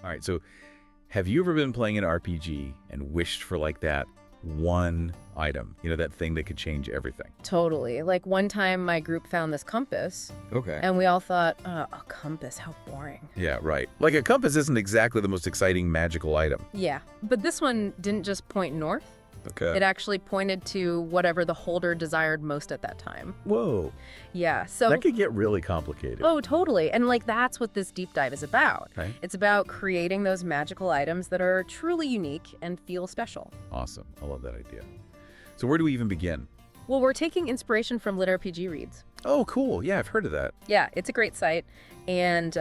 All right, so have you ever been playing an RPG and wished for like that one item? You know, that thing that could change everything? Totally. Like one time my group found this compass, Okay. and we all thought, a compass, how boring. Yeah, right. Like a compass isn't exactly the most exciting magical item. Yeah, but this one didn't just point north. Okay. It actually pointed to whatever the holder desired most at that time. Whoa. Yeah, so... That could get really complicated. Oh, totally. And like that's what this deep dive is about. Okay. It's about creating those magical items that are truly unique and feel special. Awesome. I love that idea. So where do we even begin? Well, we're taking inspiration from LitRPG Reads. Oh, cool. Yeah, I've heard of that. Yeah, it's a great site. And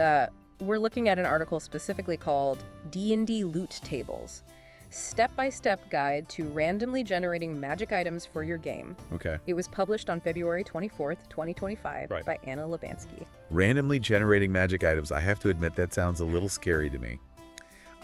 we're looking at an article specifically called D&D Loot Tables. Step-by-step guide to randomly generating magic items for your game. Okay. It was published on February 24th, 2025 Right. by Anna Labansky. Randomly generating magic items. I have to admit that sounds a little scary to me.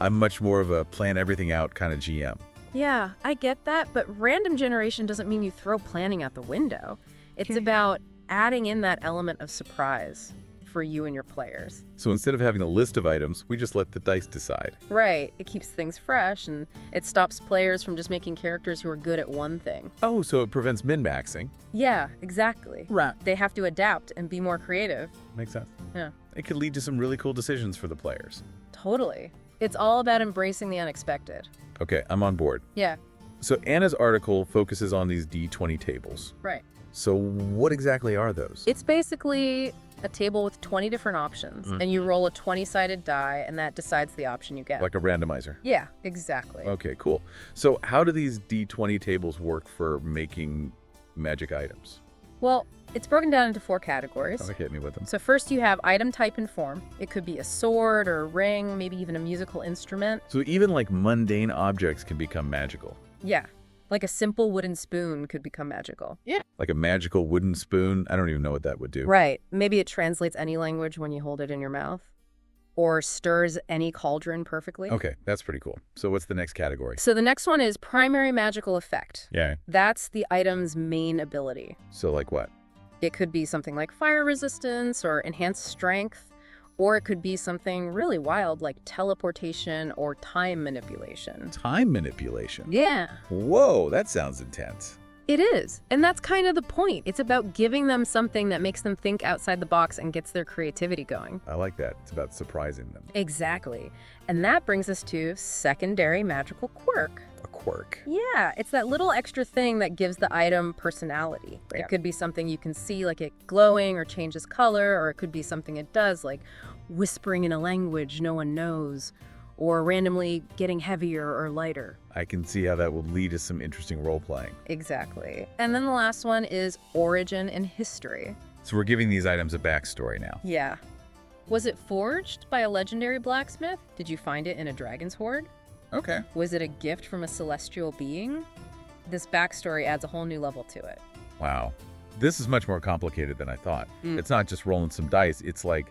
I'm much more of a plan everything out kind of GM. Yeah, I get that, but random generation doesn't mean you throw planning out the window. It's about adding in that element of surprise for you and your players. So instead of having a list of items, we just let the dice decide. Right, it keeps things fresh, and it stops players from just making characters who are good at one thing. Oh, so it prevents min-maxing. Yeah, exactly. Right. They have to adapt and be more creative. Makes sense. Yeah. It could lead to some really cool decisions for the players. Totally. It's all about embracing the unexpected. Okay, I'm on board. Yeah, So Anna's article focuses on these D20 tables. right. So what exactly are those? It's basically a table with 20 different options, and you roll a 20-sided die, and that decides the option you get. Like a randomizer. Yeah, exactly. Okay, cool. So how do these D20 tables work for making magic items? Well, it's broken down into 4 categories. Hit me with them. So first you have item type and form. It could be a sword or a ring, maybe even a musical instrument. So even like mundane objects can become magical. Yeah, like a simple wooden spoon could become magical. Yeah. Like a magical wooden spoon. I don't even know what that would do. Right. Maybe it translates any language when you hold it in your mouth, or stirs any cauldron perfectly. Okay, that's pretty cool. So what's the next category? So the next one is primary magical effect. Yeah. That's the item's main ability. So like what? It could be something like fire resistance or enhanced strength, or it could be something really wild like teleportation or time manipulation. Time manipulation. Yeah, Whoa, that sounds intense. it is. And that's kind of the point. It's about giving them something that makes them think outside the box and gets their creativity going. I like that. It's about surprising them. Exactly. And that brings us to secondary magical quirk. A quirk. Yeah, it's that little extra thing that gives the item personality. Yeah. It could be something you can see, like it glowing or changes color, or it could be something it does, like whispering in a language no one knows, or randomly getting heavier or lighter. I can see how that will lead to some interesting role-playing. Exactly. And then the last one is origin and history. So we're giving these items a backstory now. Yeah. Was it forged by a legendary blacksmith? Did you find it in a dragon's hoard? Okay. Was it a gift from a celestial being? This backstory adds a whole new level to it. Wow. This is much more complicated than I thought. It's not just rolling some dice. It's like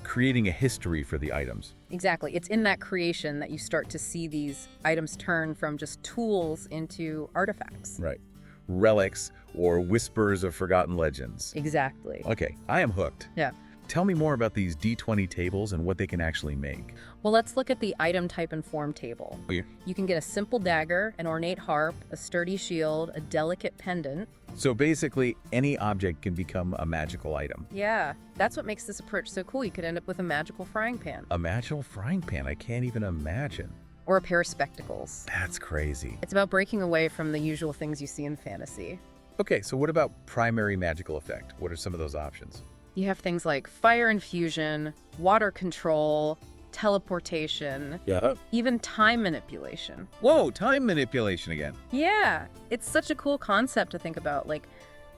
creating a history for the items. Exactly. It's in that creation that you start to see these items turn from just tools into artifacts. Right. Relics or whispers of forgotten legends. Exactly. Okay, I am hooked. Yeah. Tell me more about these D20 tables and what they can actually make. Well, let's look at the item type and form table. Oh, yeah. You can get a simple dagger, an ornate harp, a sturdy shield, a delicate pendant. So basically, any object can become a magical item. Yeah, that's what makes this approach so cool. You could end up with a magical frying pan. A magical frying pan, I can't even imagine. Or a pair of spectacles. That's crazy. It's about breaking away from the usual things you see in fantasy. Okay, so what about primary magical effect? What are some of those options? You have things like fire infusion, water control, teleportation, Yeah. even time manipulation. Whoa, time manipulation again. Yeah, it's such a cool concept to think about, like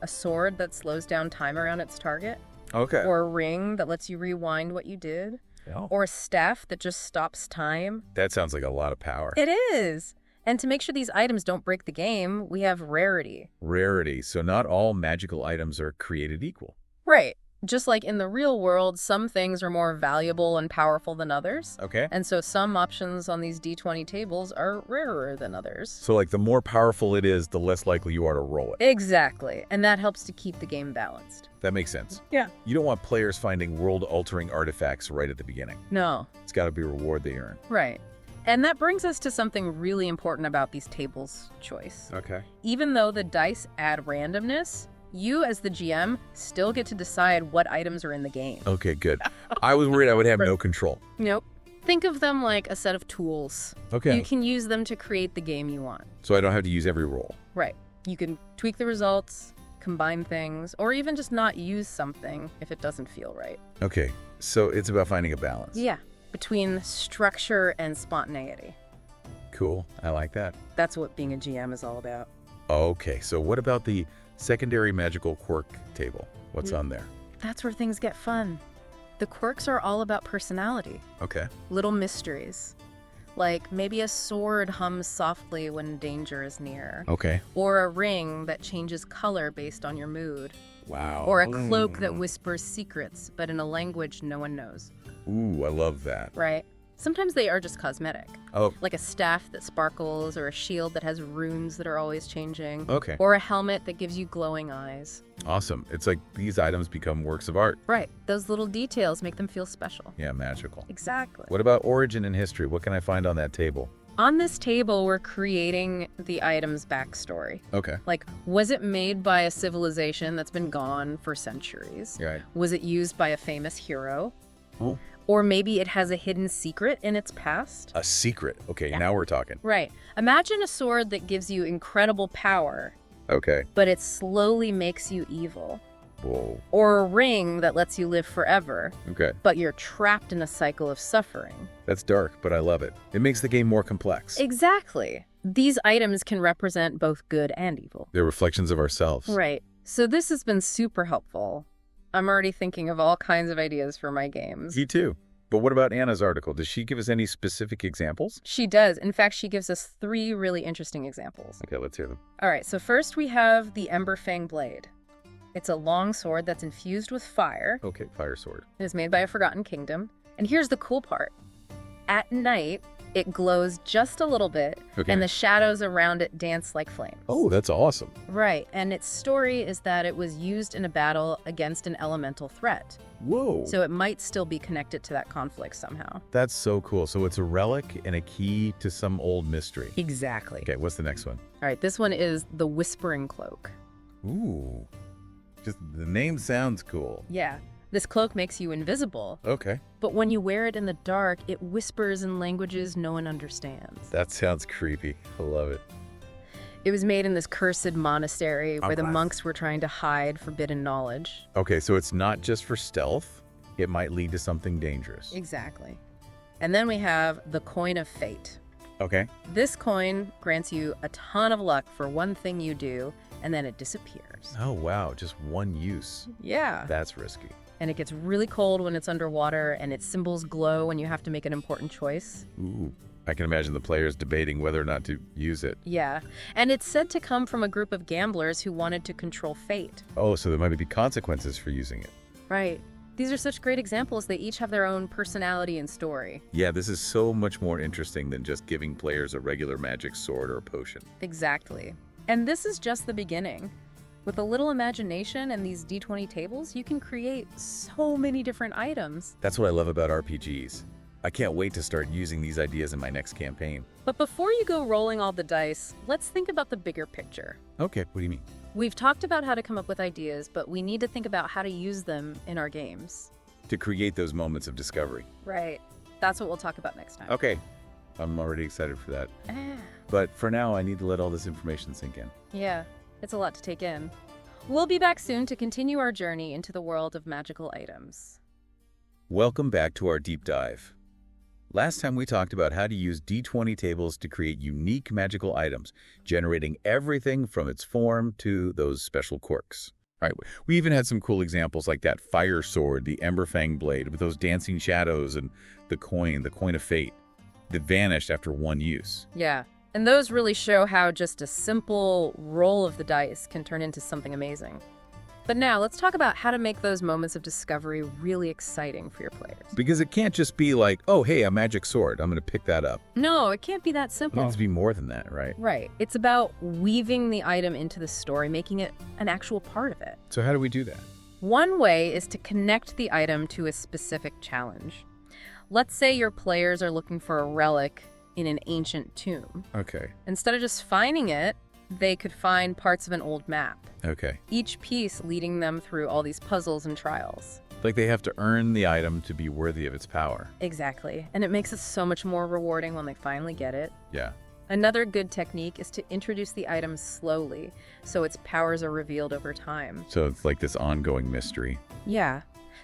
a sword that slows down time around its target, Okay. or a ring that lets you rewind what you did, Yeah. or a staff that just stops time. That sounds like a lot of power. It is. And to make sure these items don't break the game, we have Rarity. Rarity, so not all magical items are created equal. Right. Just like in the real world, some things are more valuable and powerful than others. Okay. And so some options on these D20 tables are rarer than others. So like the more powerful it is, the less likely you are to roll it. Exactly. And that helps to keep the game balanced. That makes sense. Yeah. You don't want players finding world-altering artifacts right at the beginning. No. It's got to be a reward they earn. Right. And that brings us to something really important about these tables' choice. Okay. Even though the dice add randomness, you as the GM still get to decide what items are in the game. Okay, good. I was worried I would have no control. Nope. Think of them like a set of tools. Okay. You can use them to create the game you want. So I don't have to use every roll. Right. You can tweak the results, combine things, or even just not use something if it doesn't feel right. Okay, so it's about finding a balance. Yeah. Between structure and spontaneity. Cool. I like that. That's what being a GM is all about. Okay, so what about the secondary magical quirk table? What's on there? That's where things get fun. The quirks are all about personality. Okay. Little mysteries. Like maybe a sword hums softly when danger is near. Okay. Or a ring that changes color based on your mood. Wow. Or a cloak that whispers secrets, but in a language no one knows. Ooh, I love that. Right? Sometimes they are just cosmetic. Oh, Like a staff that sparkles, or a shield that has runes that are always changing. okay. Or a helmet that gives you glowing eyes. Awesome. It's like these items become works of art. Right. Those little details make them feel special. Yeah, magical. Exactly. What about origin and history? What can I find on that table? On this table, we're creating the item's backstory. Okay. Like, was it made by a civilization that's been gone for centuries? Right. Was it used by a famous hero? Oh. Or maybe it has a hidden secret in its past? A secret. Okay, Yeah. now we're talking. Right. Imagine a sword that gives you incredible power, Okay. but it slowly makes you evil. Whoa. Or a ring that lets you live forever, Okay. but you're trapped in a cycle of suffering. That's dark, but I love it. It makes the game more complex. Exactly. These items can represent both good and evil. They're reflections of ourselves. Right. So this has been super helpful. I'm already thinking of all kinds of ideas for my games. Me too. But what about Anna's article? Does she give us any specific examples? She does. In fact, she gives us 3 really interesting examples. Okay, let's hear them. All right, so first we have the Emberfang Blade. It's a long sword that's infused with fire. Okay, fire sword. It is made by a forgotten kingdom. And here's the cool part. At night, it glows just a little bit, Okay. and the shadows around it dance like flames. Oh, that's awesome. Right, and its story is that it was used in a battle against an elemental threat. Whoa. So it might still be connected to that conflict somehow. That's so cool. So it's a relic and a key to some old mystery. Exactly. Okay, what's the next one? All right, this one is the Whispering Cloak. Ooh. Just the name sounds cool. Yeah, this cloak makes you invisible, Okay. but when you wear it in the dark, it whispers in languages no one understands. That sounds creepy. I love it. It was made in this cursed monastery where the glad. monks were trying to hide forbidden knowledge. Okay, so it's not just for stealth. It might lead to something dangerous. Exactly. And then we have the Coin of Fate. Okay. This coin grants you a ton of luck for one thing you do, and then it disappears. Oh, wow. Just one use. Yeah. That's risky. And it gets really cold when it's underwater, and its symbols glow when you have to make an important choice. Ooh. I can imagine the players debating whether or not to use it. Yeah. And it's said to come from a group of gamblers who wanted to control fate. Oh, so there might be consequences for using it. Right. These are such great examples. They each have their own personality and story. Yeah, this is so much more interesting than just giving players a regular magic sword or a potion. Exactly. And this is just the beginning. With a little imagination and these D20 tables, you can create so many different items. That's what I love about RPGs. I can't wait to start using these ideas in my next campaign. But before you go rolling all the dice, let's think about the bigger picture. Okay, what do you mean? We've talked about how to come up with ideas, but we need to think about how to use them in our games. To create those moments of discovery. Right. That's what we'll talk about next time. Okay, I'm already excited for that. Ah, But for now, I need to let all this information sink in. yeah, it's a lot to take in. We'll be back soon to continue our journey into the world of magical items. Welcome back to our deep dive. Last time we talked about how to use D20 tables to create unique magical items, generating everything from its form to those special quirks. All right, we even had some cool examples like that fire sword, the Emberfang blade with those dancing shadows, and the coin of fate that vanished after one use. Yeah, and those really show how just a simple roll of the dice can turn into something amazing. But now let's talk about how to make those moments of discovery really exciting for your players. Because it can't just be like, oh, hey, a magic sword. I'm going to pick that up. No, it can't be that It simple. needs to be more than that, right? Right. It's about weaving the item into the story, making it an actual part of it. So how do we do that? One way is to connect the item to a specific challenge. Let's say your players are looking for a relic in an ancient tomb. Okay. Instead of just finding it, they could find parts of an old map, Okay. each piece leading them through all these puzzles and trials. Like they have to earn the item to be worthy of its power. Exactly. And it makes it so much more rewarding when they finally get it. Yeah. Another good technique is to introduce the item slowly, so its powers are revealed over time. So it's like this ongoing mystery. Yeah.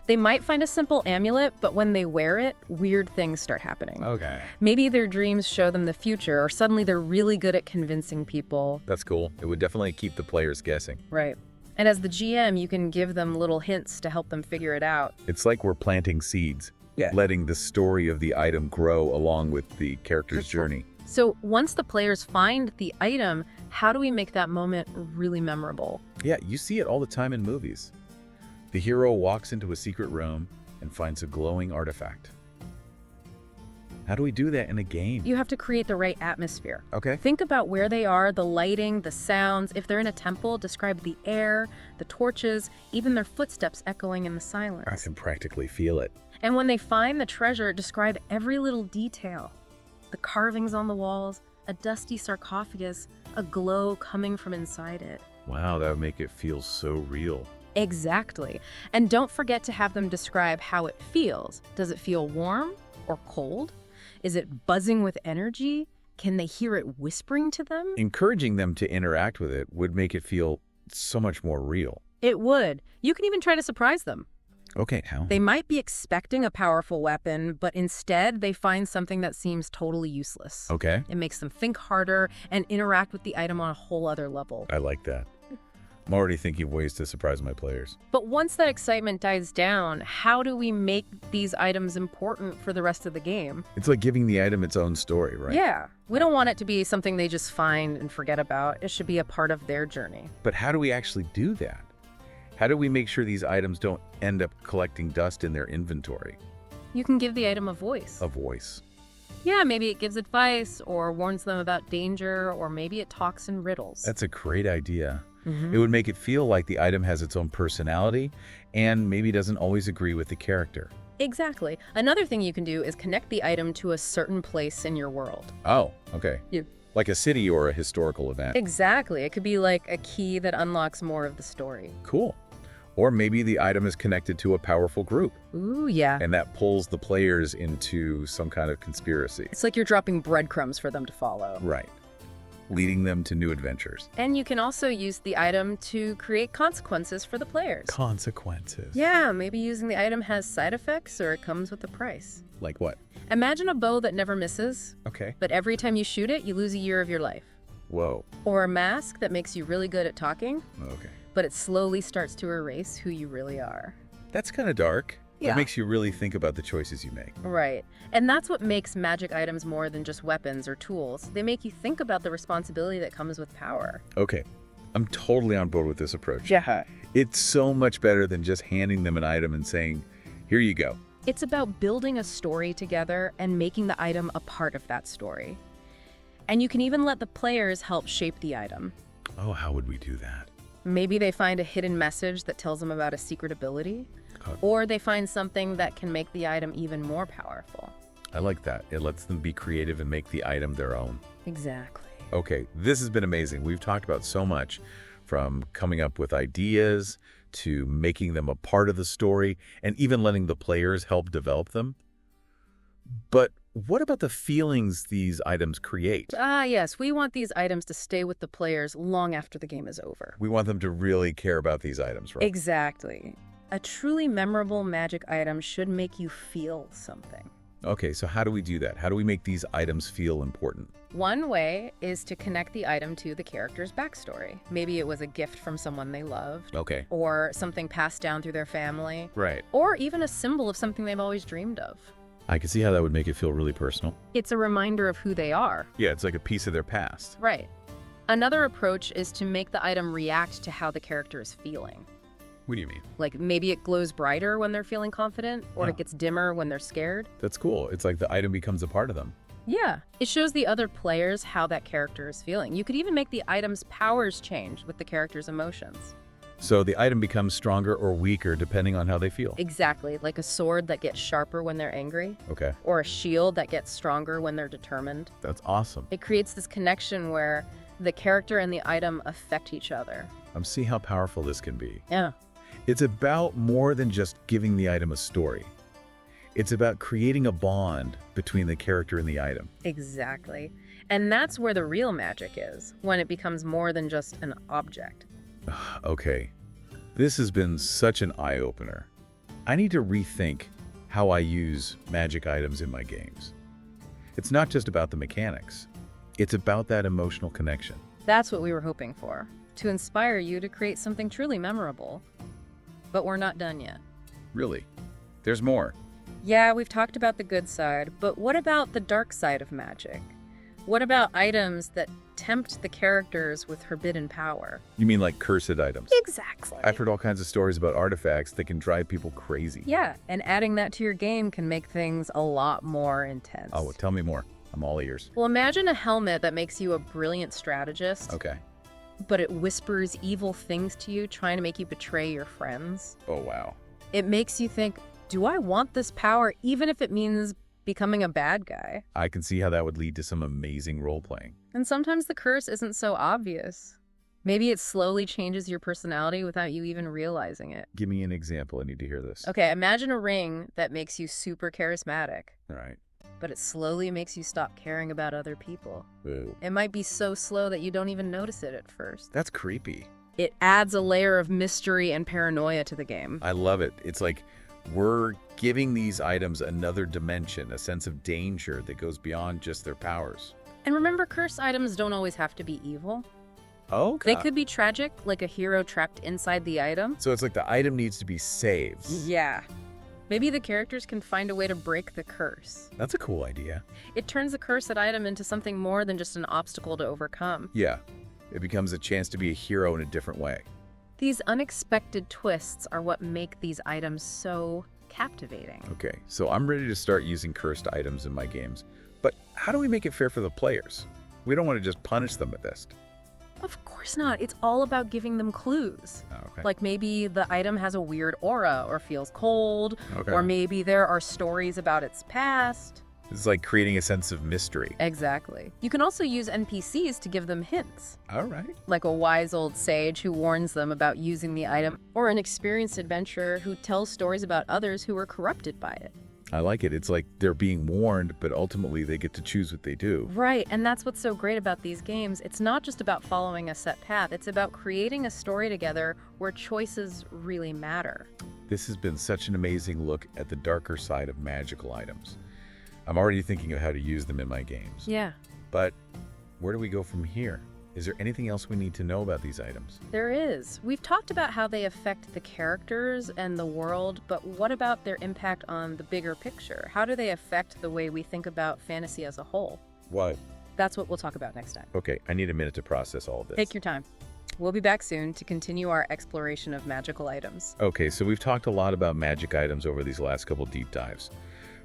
They might find a simple amulet, but when they wear it, weird things start happening. Okay. Maybe their dreams show them the future, or suddenly they're really good at convincing people. That's cool. It would definitely keep the players guessing. Right. And as the GM, you can give them little hints to help them figure it out. It's like we're planting seeds, letting the story of the item grow along with the character's journey. So once the players find the item, how do we make that moment really memorable? Yeah, you see it all the time in movies. The hero walks into a secret room and finds a glowing artifact. How do we do that in a game? You have to create the right atmosphere. Okay. Think about where they are, the lighting, the sounds. If they're in a temple, describe the air, the torches, even their footsteps echoing in the silence. I can practically feel it. And when they find the treasure, describe every little detail. The carvings on the walls, a dusty sarcophagus, a glow coming from inside it. Wow, that would make it feel so real. Exactly. And don't forget to have them describe how it feels. Does it feel warm or cold? Is it buzzing with energy? Can they hear it whispering to them? Encouraging them to interact with it would make it feel so much more real. It would. You can even try to surprise them. Okay, how? They might be expecting a powerful weapon, but instead they find something that seems totally useless. Okay. It makes them think harder and interact with the item on a whole other level. I like that. I'm already thinking of ways to surprise my players. But once that excitement dies down, how do we make these items important for the rest of the game? It's like giving the item its own story, right? Yeah. We don't want it to be something they just find and forget about. It should be a part of their journey. But how do we actually do that? How do we make sure these items don't end up collecting dust in their inventory? You can give the item a voice. A voice. Yeah, maybe it gives advice or warns them about danger, or maybe it talks in riddles. That's a great idea. It would make it feel like the item has its own personality and maybe doesn't always agree with the character. Exactly. Another thing you can do is connect the item to a certain place in your world. Oh, okay. Yeah. Like a city or a historical event. Exactly. It could be like a key that unlocks more of the story. Cool. Or maybe the item is connected to a powerful group, Ooh, yeah. and that pulls the players into some kind of conspiracy. It's like you're dropping breadcrumbs for them to follow. Right. Leading them to new adventures. And you can also use the item to create consequences for the players. Consequences. Yeah, maybe using the item has side effects or it comes with a price. Like what? Imagine a bow that never misses, Okay. but every time you shoot it, you lose a year of your life. Whoa. Or a mask that makes you really good at talking, Okay. but it slowly starts to erase who you really are. That's kind of dark. Yeah. That makes you really think about the choices you make. Right. And that's what makes magic items more than just weapons or tools. They make you think about the responsibility that comes with power. Okay. I'm totally on board with this approach. Yeah. It's so much better than just handing them an item and saying, here you go. It's about building a story together and making the item a part of that story. And you can even let the players help shape the item. Oh, how would we do that? Maybe they find a hidden message that tells them about a secret ability, or they find something that can make the item even more powerful. I like that. It lets them be creative and make the item their own. Exactly. Okay, this has been amazing. We've talked about so much, from coming up with ideas to making them a part of the story and even letting the players help develop them. But what about the feelings these items create? Yes, we want these items to stay with the players long after the game is over. We want them to really care about these items, right? Exactly. A truly memorable magic item should make you feel something. Okay, so how do we do that? How do we make these items feel important? One way is to connect the item to the character's backstory. Maybe it was a gift from someone they loved, Okay. or something passed down through their family, Right. or even a symbol of something they've always dreamed of. I can see how that would make it feel really personal. It's a reminder of who they are. Yeah, it's like a piece of their past. Right. Another approach is to make the item react to how the character is feeling. What do you mean? Like maybe it glows brighter when they're feeling confident, or Oh. it gets dimmer when they're scared. That's cool. It's like the item becomes a part of them. Yeah, it shows the other players how that character is feeling. You could even make the item's powers change with the character's emotions. So the item becomes stronger or weaker depending on how they feel. Exactly, like a sword that gets sharper when they're angry, Okay, or a shield that gets stronger when they're determined. that's awesome. It creates this connection where the character and the item affect each other. See how powerful this can be. Yeah. It's about more than just giving the item a story. It's about creating a bond between the character and the item. Exactly. And that's where the real magic is, when it becomes more than just an object. Okay, this has been such an eye-opener. I need to rethink how I use magic items in my games. It's not just about the mechanics. It's about that emotional connection. That's what we were hoping for, to inspire you to create something truly memorable. But we're not done yet. Really, there's more. Yeah, we've talked about the good side, but what about the dark side of magic? What about items that tempt the characters with forbidden power? You mean like cursed items? Exactly. I've heard all kinds of stories about artifacts that can drive people crazy. Yeah, and adding that to your game can make things a lot more intense. Oh, well, tell me more. I'm all ears. Well, imagine a helmet that makes you a brilliant strategist, Okay. but it whispers evil things to you, trying to make you betray your friends. Oh, wow. It makes you think, do I want this power, even if it means becoming a bad guy? I can see how that would lead to some amazing role-playing. And sometimes the curse isn't so obvious. Maybe it slowly changes your personality without you even realizing it. Give me an example. I need to hear this. Okay, imagine a ring that makes you super charismatic, All right. but it slowly makes you stop caring about other people. Ooh. It might be so slow that you don't even notice it at first. That's creepy. It adds a layer of mystery and paranoia to the game. I love it. It's like we're giving these items another dimension, a sense of danger that goes beyond just their powers. And remember, curse items don't always have to be evil. Oh, They could be tragic, like a hero trapped inside the item. So it's like the item needs to be saved. Yeah. Maybe the characters can find a way to break the curse. That's a cool idea. It turns the cursed item into something more than just an obstacle to overcome. Yeah. It becomes a chance to be a hero in a different way. These unexpected twists are what make these items so captivating. Okay, so I'm ready to start using cursed items in my games. But how do we make it fair for the players? We don't want to just punish them with this. Of course not. It's all about giving them clues. Oh, okay. Like maybe the item has a weird aura or feels cold, Okay. or maybe there are stories about its past. It's like creating a sense of mystery. Exactly. You can also use NPCs to give them hints, All right. like a wise old sage who warns them about using the item, or an experienced adventurer who tells stories about others who were corrupted by it. I like it. It's like they're being warned, but ultimately they get to choose what they do. Right, and that's what's so great about these games. It's not just about following a set path, it's about creating a story together where choices really matter. This has been such an amazing look at the darker side of magical items. I'm already thinking of how to use them in my games. Yeah. But where do we go from here? Is there anything else we need to know about these items? There is. We've talked about how they affect the characters and the world, but what about their impact on the bigger picture? How do they affect the way we think about fantasy as a whole? What? That's what we'll talk about next time. Okay, I need a minute to process all of this. Take your time. We'll be back soon to continue our exploration of magical items. Okay, so we've talked a lot about magic items over these last couple deep dives.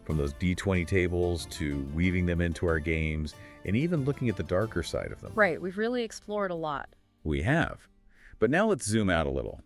From those D20 tables to weaving them into our games, and even looking at the darker side of them. Right, we've really explored a lot. We have. But now let's zoom out a little.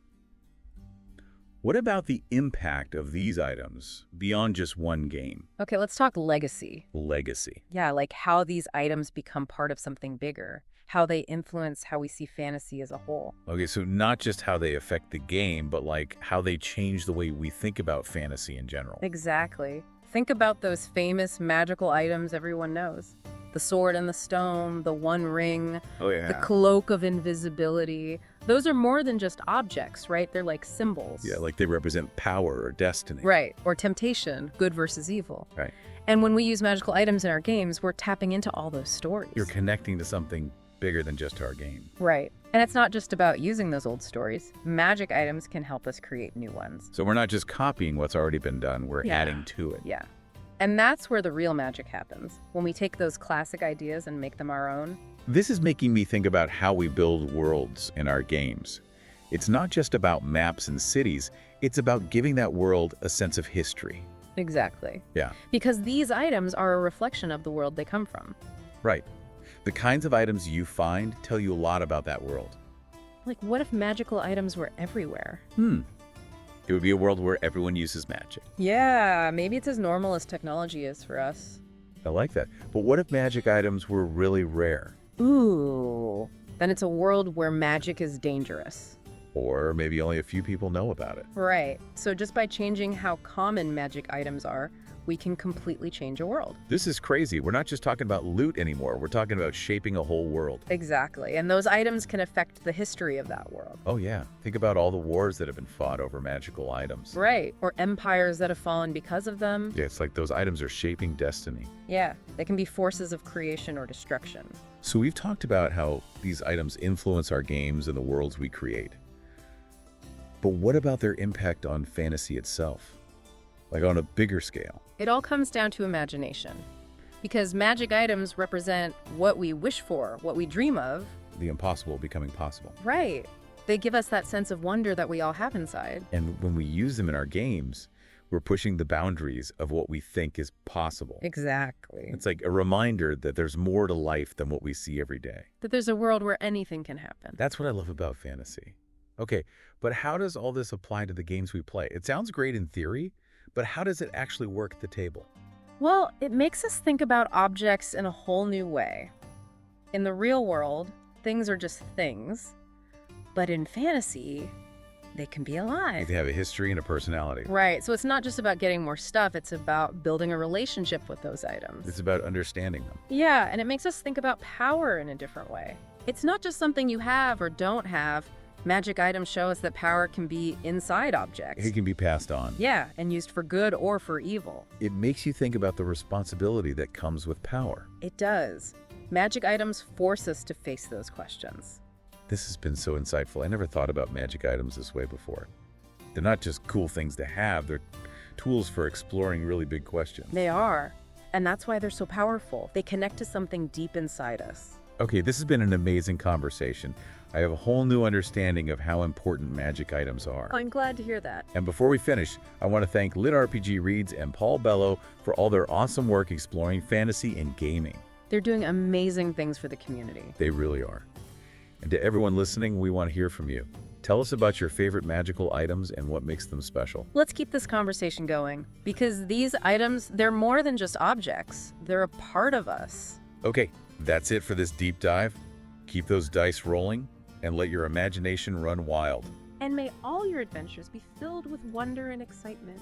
What about the impact of these items beyond just one game? Okay, let's talk legacy. Legacy. Yeah, like how these items become part of something bigger, how they influence how we see fantasy as a whole. Okay, so not just how they affect the game, but like how they change the way we think about fantasy in general. Exactly. Think about those famous magical items everyone knows. The sword and the stone, the one ring, Oh, yeah. the cloak of invisibility. Those are more than just objects, right? They're like symbols. Yeah, like they represent power or destiny. Right, or temptation, good versus evil. Right. And when we use magical items in our games, we're tapping into all those stories. You're connecting to something bigger than just our game. Right. And it's not just about using those old stories. Magic items can help us create new ones. So we're not just copying what's already been done, we're Yeah. adding to it. Yeah. And that's where the real magic happens, when we take those classic ideas and make them our own. This is making me think about how we build worlds in our games. It's not just about maps and cities, it's about giving that world a sense of history. Exactly. Yeah, Because these items are a reflection of the world they come from. right. The kinds of items you find tell you a lot about that world. Like, what if magical items were everywhere? It would be a world where everyone uses magic. Yeah, maybe it's as normal as technology is for us. I like that. But what if magic items were really rare? Ooh. Then it's a world where magic is dangerous. Or maybe only a few people know about it. Right. So just by changing how common magic items are, we can completely change a world. This is crazy. We're not just talking about loot anymore. We're talking about shaping a whole world. Exactly. And those items can affect the history of that world. Oh yeah. Think about all the wars that have been fought over magical items. Right. Or empires that have fallen because of them. Yeah, it's like those items are shaping destiny. Yeah. They can be forces of creation or destruction. So we've talked about how these items influence our games and the worlds we create. But what about their impact on fantasy itself? Like on a bigger scale? It all comes down to imagination. Because magic items represent what we wish for, what we dream of. The impossible becoming possible. Right. They give us that sense of wonder that we all have inside. And when we use them in our games, we're pushing the boundaries of what we think is possible. Exactly. It's like a reminder that there's more to life than what we see every day. That there's a world where anything can happen. That's what I love about fantasy. Okay, but how does all this apply to the games we play? It sounds great in theory, but how does it actually work at the table? Well, it makes us think about objects in a whole new way. In the real world, things are just things. But in fantasy, they can be alive. They have a history and a personality. Right, so it's not just about getting more stuff, it's about building a relationship with those items. It's about understanding them. Yeah, and it makes us think about power in a different way. It's not just something you have or don't have. Magic items show us that power can be inside objects. It can be passed on. Yeah, and used for good or for evil. It makes you think about the responsibility that comes with power. It does. Magic items force us to face those questions. This has been so insightful. I never thought about magic items this way before. They're not just cool things to have, they're tools for exploring really big questions. They are. And that's why they're so powerful. They connect to something deep inside us. Okay, this has been an amazing conversation. I have a whole new understanding of how important magic items are. I'm glad to hear that. And before we finish, I want to thank LitRPG Reads and Paul Bello for all their awesome work exploring fantasy and gaming. They're doing amazing things for the community. They really are. And to everyone listening, we want to hear from you. Tell us about your favorite magical items and what makes them special. Let's keep this conversation going, because these items, they're more than just objects. They're a part of us. Okay, that's it for this deep dive. Keep those dice rolling and let your imagination run wild. And may all your adventures be filled with wonder and excitement.